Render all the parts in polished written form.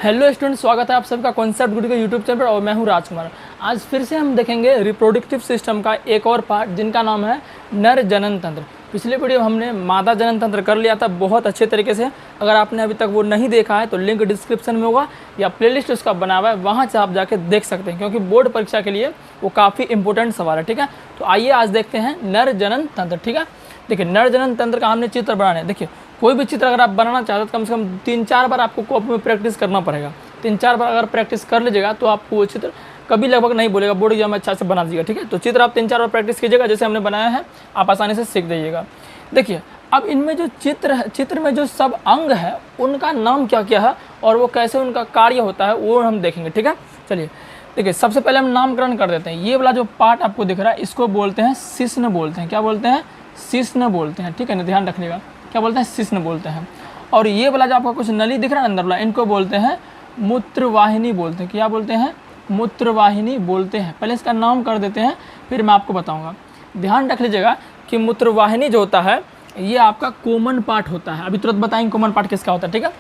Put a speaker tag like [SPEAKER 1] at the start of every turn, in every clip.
[SPEAKER 1] Hello student, स्वागत है आप सबका कॉन्सेप्ट गुरु के यूट्यूब चैनल पर और मैं हूं राजकुमार। आज फिर से हम देखेंगे रिप्रोडक्टिव सिस्टम का एक और पार्ट जिनका नाम है नर जनन तंत्र। पिछले वीडियो हमने मादा जनन तंत्र कर लिया था बहुत अच्छे तरीके से। अगर आपने अभी तक वो नहीं देखा है तो लिंक डिस्क्रिप्शन में होगा या प्लेलिस्ट उसका बना हुआ है, वहाँ से आप जाके देख सकते हैं क्योंकि बोर्ड परीक्षा के लिए वो काफ़ी इंपॉर्टेंट सवाल है। ठीक है, तो आइए आज देखते हैं नर जनन तंत्र। ठीक है, देखिए नर जनन तंत्र का हमने चित्र बनाना है। देखिए कोई भी चित्र अगर आप बनाना चाहते हो तो कम से कम 3-4 बार आपको कॉपी में प्रैक्टिस करना पड़ेगा। 3-4 बार अगर प्रैक्टिस कर लीजिएगा तो आपको वो चित्र कभी लगभग नहीं बोलेगा, बोर्ड एग्जाम में अच्छा से बना दीजिएगा। ठीक है, तो चित्र आप 3-4 बार प्रैक्टिस कीजिएगा जैसे हमने बनाया है, आप आसानी से सीख जाइएगा। देखिए अब इनमें जो चित्र है, चित्र में जो सब अंग है उनका नाम क्या क्या है और वो कैसे उनका कार्य होता है वो हम देखेंगे। ठीक है, चलिए देखिए सबसे पहले हम नामकरण कर देते हैं। ये वाला जो पार्ट आपको दिख रहा है इसको बोलते हैं शिश्न बोलते हैं। क्या बोलते हैं? शिश्न बोलते हैं। ठीक है ना, ध्यान रखिएगा, क्या बोलते हैं? शिश्न बोलते हैं। और ये वाला जो आपका कुछ नली दिख रहा है अंदर वाला, इनको बोलते हैं मूत्रवाहिनी बोलते हैं। क्या बोलते हैं? मूत्रवाहिनी बोलते हैं। पहले इसका नाम कर देते हैं फिर मैं आपको बताऊंगा। ध्यान रख लीजिएगा कि मूत्रवाहिनी जो होता है ये आपका कॉमन पार्ट होता है। अभी तुरंत बताएंगे कॉमन पार्ट किसका होता है। ठीक है,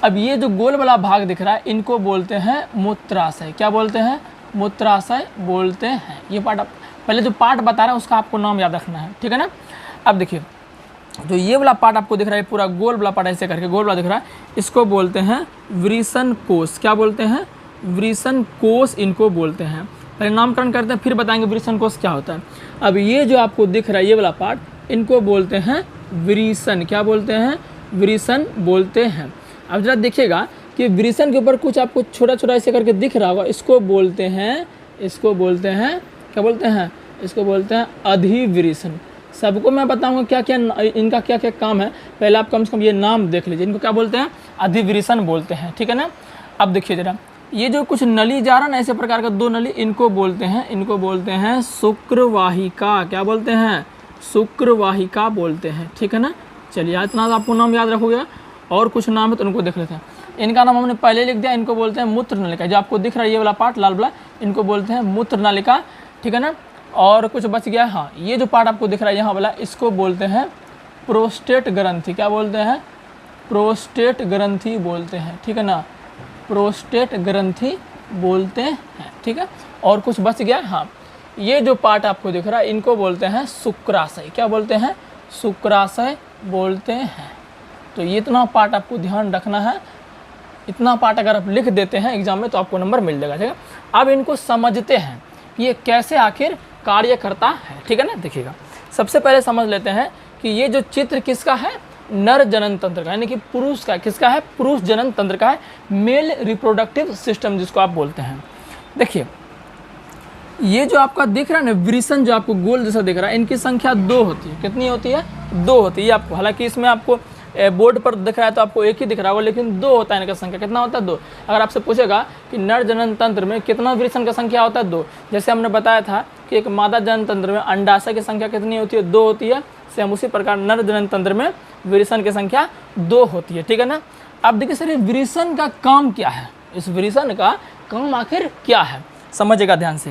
[SPEAKER 1] अब ये जो गोल वाला भाग दिख रहा है इनको बोलते हैं मूत्राशय। क्या बोलते हैं? मूत्राशय बोलते हैं। ये पार्ट आप पहले जो पार्ट बता रहा है उसका आपको नाम याद रखना है। ठीक है ना, अब देखिए जो ये वाला पार्ट आपको दिख रहा है पूरा गोल वाला पार्ट ऐसे करके गोल वाला दिख रहा है, इसको बोलते हैं वृषण कोश। क्या बोलते हैं? वृषण कोश इनको बोलते हैं। पहले नामकरण करते हैं फिर बताएंगे वृषण कोश क्या होता है। अब ये जो आपको दिख रहा है ये वाला पार्ट इनको बोलते हैं वृषण। क्या बोलते हैं? वृषण बोलते हैं। अब जरा देखिएगा कि वृषण के ऊपर कुछ आपको छोटा छोटा ऐसे करके दिख रहा होगा, इसको बोलते हैं क्या बोलते हैं? इसको बोलते हैं अधिवृषण। सबको मैं बताऊंगा क्या क्या इनका क्या क्या काम है, पहले आप कम से कम ये नाम देख लीजिए। इनको क्या बोलते हैं? अधिवृषण बोलते हैं। ठीक है ना, अब देखिए जरा ये जो कुछ नली जा रहा है ना ऐसे प्रकार का दो नली, इनको बोलते हैं शुक्रवाहिका। क्या बोलते हैं? शुक्रवाहिका बोलते हैं। ठीक है ना, चलिए इतना आपको नाम याद रखोगे। और कुछ नाम है तो उनको देख लेते हैं। इनका नाम हमने पहले लिख दिया, इनको बोलते हैं मूत्र नलिका। जो आपको दिख रहा है ये वाला पार्ट लाल वाला, इनको बोलते हैं मूत्र नलिका। ठीक है ना, और कुछ बच गया, हाँ ये जो पार्ट आपको दिख रहा है यहाँ वाला, इसको बोलते हैं प्रोस्टेट ग्रंथि। क्या बोलते हैं? प्रोस्टेट ग्रंथि बोलते हैं। ठीक है ना, प्रोस्टेट ग्रंथि बोलते हैं। ठीक है, और कुछ बच गया, हाँ ये जो पार्ट आपको दिख रहा है इनको बोलते हैं शुक्राशय। क्या बोलते हैं? शुक्राशय बोलते हैं। तो ये इतना पार्ट आपको ध्यान रखना है। इतना पार्ट अगर आप लिख देते हैं एग्जाम में तो आपको नंबर मिल जाएगा। ठीक है, अब इनको समझते हैं कि ये कैसे आखिर कार्य करता है। ठीक है ना, देखिएगा सबसे पहले समझ लेते हैं कि ये जो चित्र किसका है? नर जनन तंत्र का, यानी कि पुरुष का। किसका है? पुरुष जनन तंत्र का है, मेल रिप्रोडक्टिव सिस्टम जिसको आप बोलते हैं। देखिए ये जो आपका दिख रहा है ना वृषण, जो आपको गोल जैसा दिख रहा है, इनकी संख्या 2 होती है। कितनी होती है? 2 होती है आपको। हालांकि इसमें आपको बोर्ड पर दिख रहा है तो आपको एक ही दिख रहा होगा, लेकिन 2 होता है इनका संख्या। कितना होता है? 2। अगर आपसे पूछेगा कि नर जनन तंत्र में कितना वृषण का संख्या होता है? 2। जैसे हमने बताया था कि एक मादा जनन तंत्र में अंडाशय की संख्या कितनी होती है? 2 होती है। सेम उसी प्रकार नर जनन तंत्र में वृषण की संख्या 2 होती है। ठीक है ना, अब देखिए सर वृषण का काम क्या है? इस वृषण का काम आखिर क्या है समझिएगा ध्यान से।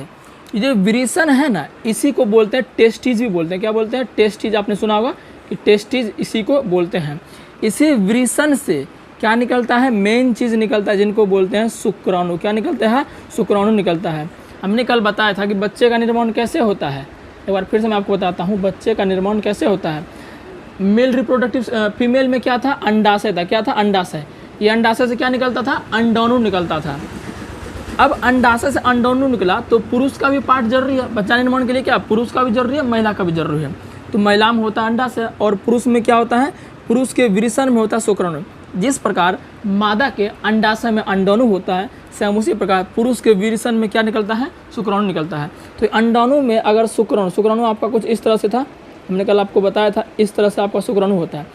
[SPEAKER 1] ये जो वृषण है ना इसी को बोलते हैं टेस्टिज भी बोलते हैं। क्या बोलते हैं? टेस्टिज। आपने सुना होगा कि टेस्टिज इसी को बोलते हैं। इसी वृषण से क्या निकलता है? मेन चीज़ निकलता है जिनको बोलते हैं शुक्राणु। क्या निकलता है? शुक्राणु निकलता है। हमने कल बताया था कि बच्चे का निर्माण कैसे होता है। एक बार फिर से मैं आपको बताता हूँ बच्चे का निर्माण कैसे होता है। मेल रिप्रोडक्टिव फीमेल में क्या था? अंडाशय था। क्या था? अंडाशय। ये अंडाशय से क्या निकलता था? अंडाणु निकलता था। अब अंडाशय से अंडाणु निकला तो पुरुष का भी पार्ट जरूरी है बच्चा निर्माण के लिए। क्या? पुरुष का भी जरूरी है, महिला का भी जरूरी है। तो महिला में होता है अंडाशय और पुरुष में क्या होता है? पुरुष के वृषण में होता है शुक्राणु। जिस प्रकार मादा के अंडाशय में अंडाणु होता है, सेम उसी प्रकार पुरुष के वृषण में क्या निकलता है? शुक्राणु निकलता है। तो अंडाणु में अगर शुक्राणु आपका कुछ इस तरह से था, हमने कल आपको बताया था इस तरह से आपका शुक्राणु होता है।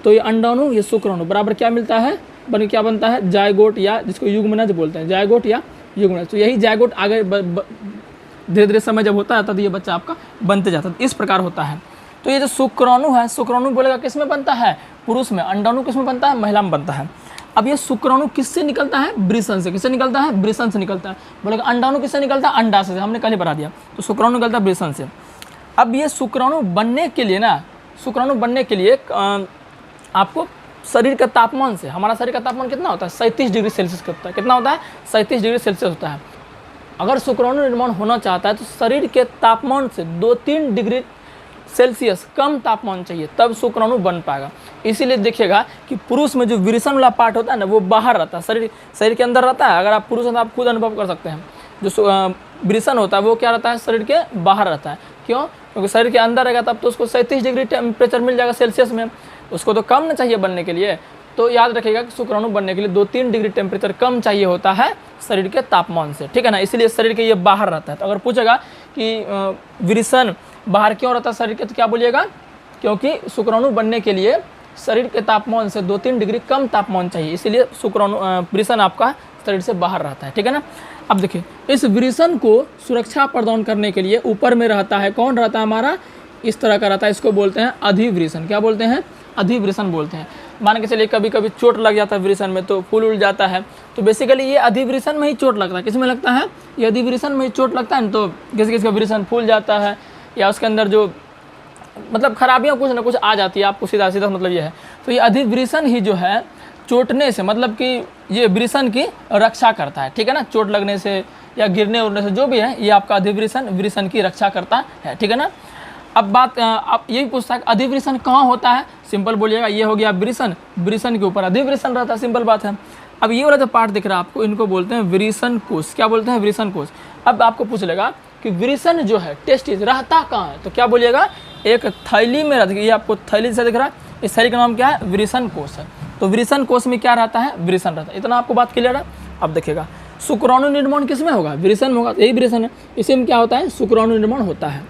[SPEAKER 1] तो ये अंडाणु ये शुक्राणु बराबर क्या मिलता है? क्या बनता है? जायगोट, या जिसको युग्मनज बोलते हैं, जायगोट या युग्मनज। तो यही जायगोट आगे धीरे धीरे समय जब होता जाता तो ये बच्चा आपका बनते जाता है। इस प्रकार होता है। तो ये जो शुक्राणु है, शुक्राणु बोलेगा किस में बनता है? पुरुष में। अंडाणु किस में बनता है? महिला में बनता है। अब ये शुक्राणु किससे निकलता है? वृषण से। किससे निकलता है? वृषण से निकलता है। बोलेगा अंडाणु किससे निकलता है? अंडाशय से। हमने कल ही बता दिया। तो शुक्राणु निकलता है वृषण से। अब ये शुक्राणु बनने के लिए ना, शुक्राणु बनने के लिए आपको शरीर के तापमान से, हमारा शरीर का तापमान कितना होता है 37 डिग्री सेल्सियस का होता है। कितना होता है 37 डिग्री सेल्सियस होता है। अगर शुक्राणु निर्माण होना चाहता है तो शरीर के तापमान से 2-3 डिग्री सेल्सियस कम तापमान चाहिए, तब शुक्राणु बन पाएगा। इसीलिए देखिएगा कि पुरुष में जो विरेचन वाला पार्ट होता है ना, वो बाहर रहता है, शरीर के अंदर रहता है। अगर आप पुरुष हैं तो आप खुद अनुभव कर सकते हैं, जो विरेचन होता है वो क्या रहता है, शरीर के बाहर रहता है। क्यों? क्योंकि शरीर के अंदर रहेगा तब तो उसको 37 डिग्री टेम्परेचर मिल जाएगा सेल्सियस में, उसको तो कम ना चाहिए बनने के लिए। तो याद रखिएगा कि शुक्राणु बनने के लिए 2-3 डिग्री टेम्परेचर कम चाहिए होता है शरीर के तापमान से, ठीक है ना। इसलिए शरीर के ये बाहर रहता है। तो अगर पूछेगा कि विरेचन बाहर क्यों रहता है शरीर के, तो क्या बोलिएगा, क्योंकि शुक्राणु बनने के लिए शरीर के तापमान से 2-3 डिग्री कम तापमान चाहिए, इसीलिए विरेचन आपका शरीर से बाहर रहता है, ठीक है ना। अब देखिए, इस विरेचन को सुरक्षा प्रदान करने के लिए ऊपर में रहता है, कौन रहता है हमारा, इस तरह का रहता है, इसको बोलते हैं अधिविरेचन। क्या बोलते हैं? अधिविरेचन बोलते हैं। मान के चलिए कभी कभी चोट लग जाता है विरेचन में, तो फूल उड़ जाता है, तो बेसिकली ये अधिविरेचन में ही चोट लगता है। किसमें लगता है? ये अधिविरेचन में ही चोट लगता है ना, तो किसी किसी का विरेचन फूल जाता है या उसके अंदर जो मतलब खराबियाँ कुछ ना कुछ आ जाती है, आपको सीधा सीधा मतलब ये है। तो ये अधिविरेचन ही जो है चोटने से, मतलब कि ये विरेचन की रक्षा करता है, ठीक है ना। चोट लगने से या गिरने उड़ने से जो भी है, ये आपका अधिविरेचन की रक्षा करता है, ठीक है ना। अब बात आप यही पूछता है अधिविरेचन कहाँ होता है, सिंपल बोलिएगा, ये हो गया विरेचन के ऊपर अधिविरेचन रहता है, सिंपल बात है। अब ये वाला जो पार्ट दिख रहा है आपको, इनको बोलते हैं विरेचन कोश। क्या बोलते हैं? विरेचन कोश। अब आपको पूछ लेगा कि विरेचन जो है टेस्टिस रहता कहाँ है, तो क्या बोलिएगा, एक थैली में रहता है। ये आपको थैली से दिख रहा है, इस थैली का नाम क्या है? विरेचन कोश है। तो विरेचन कोश में क्या रहता है? विरेचन रहता है। इतना आपको बात क्लियर है। अब देखिएगा शुक्राणु निर्माण किस में होगा? विरेचन में होगा, यही विरेचन है। इसी में क्या होता है? शुक्राणु निर्माण होता है।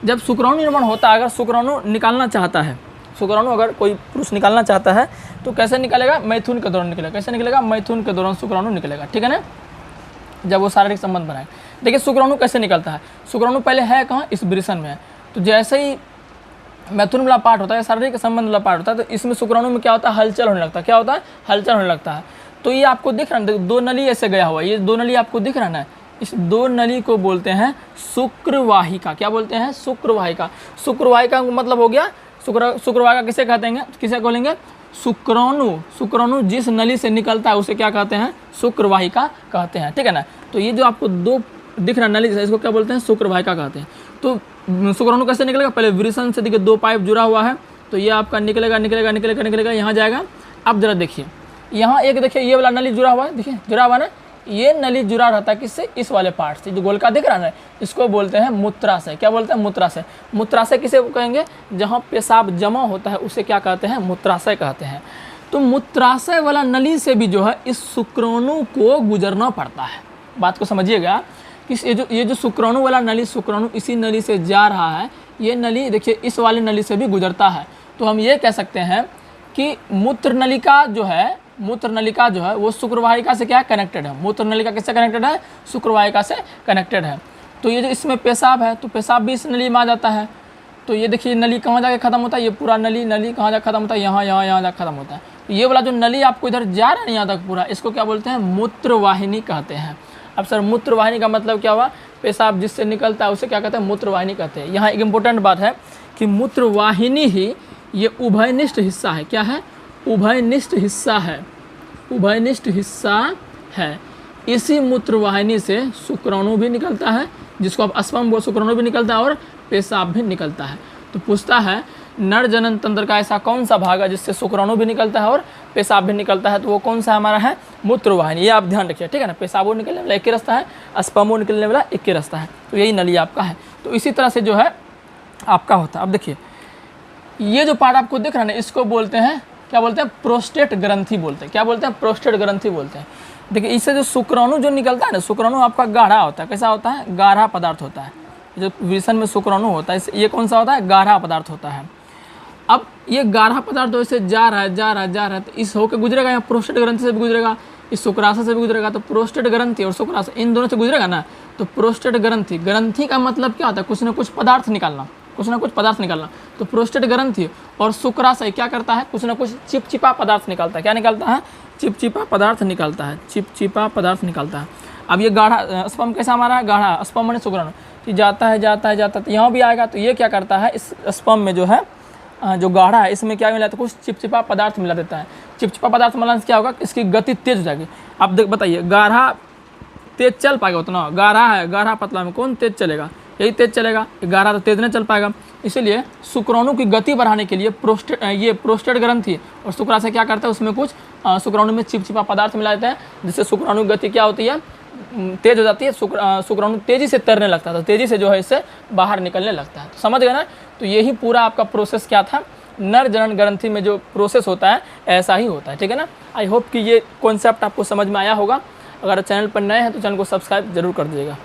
[SPEAKER 1] जब शुक्राणु निर्माण होता है, अगर शुक्राणु निकालना चाहता है, शुक्राणु अगर कोई पुरुष निकालना चाहता है तो कैसे निकलेगा? मैथुन के दौरान निकलेगा। कैसे निकलेगा? मैथुन के दौरान शुक्राणु निकलेगा, ठीक है ना, जब वो शारीरिक संबंध बनाए। देखिए शुक्राणु कैसे निकलता है। शुक्राणु पहले है कहाँ? इस विरेचन में है। तो जैसे ही मैथुन वाला पार्ट होता है, शारीरिक संबंध वाला पार्ट होता है, तो इसमें शुक्राणु में क्या होता है? हलचल होने लगता है। क्या होता है? हलचल होने लगता है। तो ये आपको दिख रहा है, दो नली ऐसे गया हुआ है, ये दो नली आपको दिख रहा है ना, इस दो नली को बोलते हैं शुक्रवाहिका। क्या बोलते हैं? शुक्रवाहिका। शुक्रवाहिका का मतलब हो गया शुक्रवाहिका किसे कहते हैं? किसे बोलेंगे? शुक्राणु जिस नली से निकलता है उसे क्या कहते हैं? शुक्रवाहिका कहते हैं, ठीक है ना। तो ये जो आपको दो दिख रहा है नली, इसको क्या बोलते हैं? शुक्रवाहिका कहते हैं। तो शुक्राणु कैसे निकलेगा? पहले विरेचन से देखिए 2 पाइप जुड़ा हुआ है, तो ये आपका निकलेगा यहाँ जाएगा। अब जरा देखिए यहाँ एक देखिए ये वाला नली जुड़ा हुआ है, देखिए जुड़ा हुआ ना, ये नली जुड़ा रहता है किससे? इस वाले पार्ट से, जो गोलका दिख रहा है, इसको बोलते हैं मूत्राशय। क्या बोलते हैं? मूत्राशय। मूत्राशय किसे कहेंगे? जहाँ पेशाब जमा होता है उसे क्या कहते हैं? मूत्राशय कहते हैं। तो मूत्राशय वाला नली से भी जो है इस शुक्राणु को गुजरना पड़ता है। बात को समझिएगा कि ये जो शुक्राणु वाला नली, शुक्राणु इसी नली से जा रहा है, ये नली देखिए इस वाली नली से भी गुजरता है। तो हम ये कह सकते हैं कि मूत्र नलिका जो है वो शुक्रवाहिका से क्या कनेक्टेड है? मूत्र नलिका किससे कनेक्टेड है? शुक्रवाहिका से कनेक्टेड है। तो ये जो इसमें पेशाब है, तो पेशाब भी इस नली में आ जाता है। तो ये देखिए नली कहाँ जाके खत्म होता है? ये पूरा नली कहाँ जाके खत्म होता है? यहाँ जाके खत्म होता है। तो ये वाला जो नली आपको इधर जा रहा है यहाँ तक पूरा, इसको क्या बोलते हैं? मूत्रवाहिनी कहते हैं। अब सर मूत्रवाहिनी का मतलब क्या हुआ? पेशाब जिससे निकलता है उसे क्या कहते हैं? मूत्रवाहिनी कहते हैं। यहाँ एक इम्पोर्टेंट बात है कि मूत्रवाहिनी ही ये उभयनिष्ठ हिस्सा है। क्या है? उभयनिष्ठ हिस्सा है। इसी मूत्रवाहिनी से शुक्राणु भी निकलता है, जिसको आप स्पर्म बोल, शुक्राणु भी निकलता है और पेशाब भी निकलता है। तो पूछता है नर जनन तंत्र का ऐसा कौन सा भाग है जिससे शुक्राणु भी निकलता है और पेशाब भी निकलता है? तो वो कौन सा हमारा है? मूत्रवाहिनी। ये आप ध्यान रखिए, ठीक है ना। पेशाबो निकलने वाला एक ही रास्ता है, स्पर्मो निकलने वाला एक ही रास्ता है। तो यही नली आपका है। तो इसी तरह से जो है आपका होता है। अब देखिए ये जो पार्ट आपको दिख रहा है ना, इसको बोलते हैं, क्या बोलते हैं? प्रोस्टेट ग्रंथि बोलते हैं। क्या बोलते हैं? प्रोस्टेट ग्रंथि बोलते हैं। देखिए इससे जो शुक्राणु जो निकलता है ना, शुक्राणु आपका गाढ़ा होता है। कैसा होता है? गाढ़ा पदार्थ होता है। जो विरेचन में शुक्राणु होता है, ये कौन सा होता है? गाढ़ा पदार्थ होता है। अब ये गाढ़ा पदार्थ वैसे जा रहा है, तो इस होकर गुजरेगा, यहाँ प्रोस्टेट ग्रंथि से भी गुजरेगा, इस शुक्राशय से भी गुजरेगा। तो प्रोस्टेट ग्रंथि और शुक्राशय इन दोनों से गुजरेगा ना। तो प्रोस्टेट ग्रंथि का मतलब क्या होता है? कुछ ना कुछ पदार्थ निकालना। तो प्रोस्टेट ग्रंथि और शुक्राशय क्या करता है? कुछ ना कुछ चिपचिपा पदार्थ निकालता है। क्या निकालता है? चिपचिपा पदार्थ निकालता है। अब ये गाढ़ा स्पर्म कैसा हमारा है? गाढ़ा स्पर्म माने शुक्राणु, कि जाता है तो यहाँ भी आएगा। तो ये क्या करता है? इस स्पर्म में जो है जो गाढ़ा है इसमें क्या मिला था, कुछ चिपचिपा पदार्थ मिला देता है। चिपचिपा पदार्थ मिलाने से क्या होगा, इसकी गति तेज हो जाएगी। अब देख बताइए, गाढ़ा तेज चल पाएगा उतना, गाढ़ा है, गाढ़ा पतला में कौन तेज चलेगा, यही तेज चलेगा, गाढ़ा तो तेज नहीं चल पाएगा। इसीलिए शुक्राणु की गति बढ़ाने के लिए प्रोस्टेट ग्रंथि और शुक्राशय क्या करता है, उसमें कुछ शुक्राणु में चिपचिपा पदार्थ मिला देता है, जिससे शुक्राणु की गति क्या होती है, तेज हो जाती है। शुक्राणु तेजी से तैरने लगता है, तो तेजी से जो है इससे बाहर निकलने लगता है। तो समझ गए ना। तो यही पूरा आपका प्रोसेस क्या था, नर जनन ग्रंथि में जो प्रोसेस होता है ऐसा ही होता है, ठीक है ना। आई होप कि ये कॉन्सेप्ट आपको समझ में आया होगा। अगर चैनल पर नए हैं तो चैनल को सब्सक्राइब जरूर कर दीजिएगा।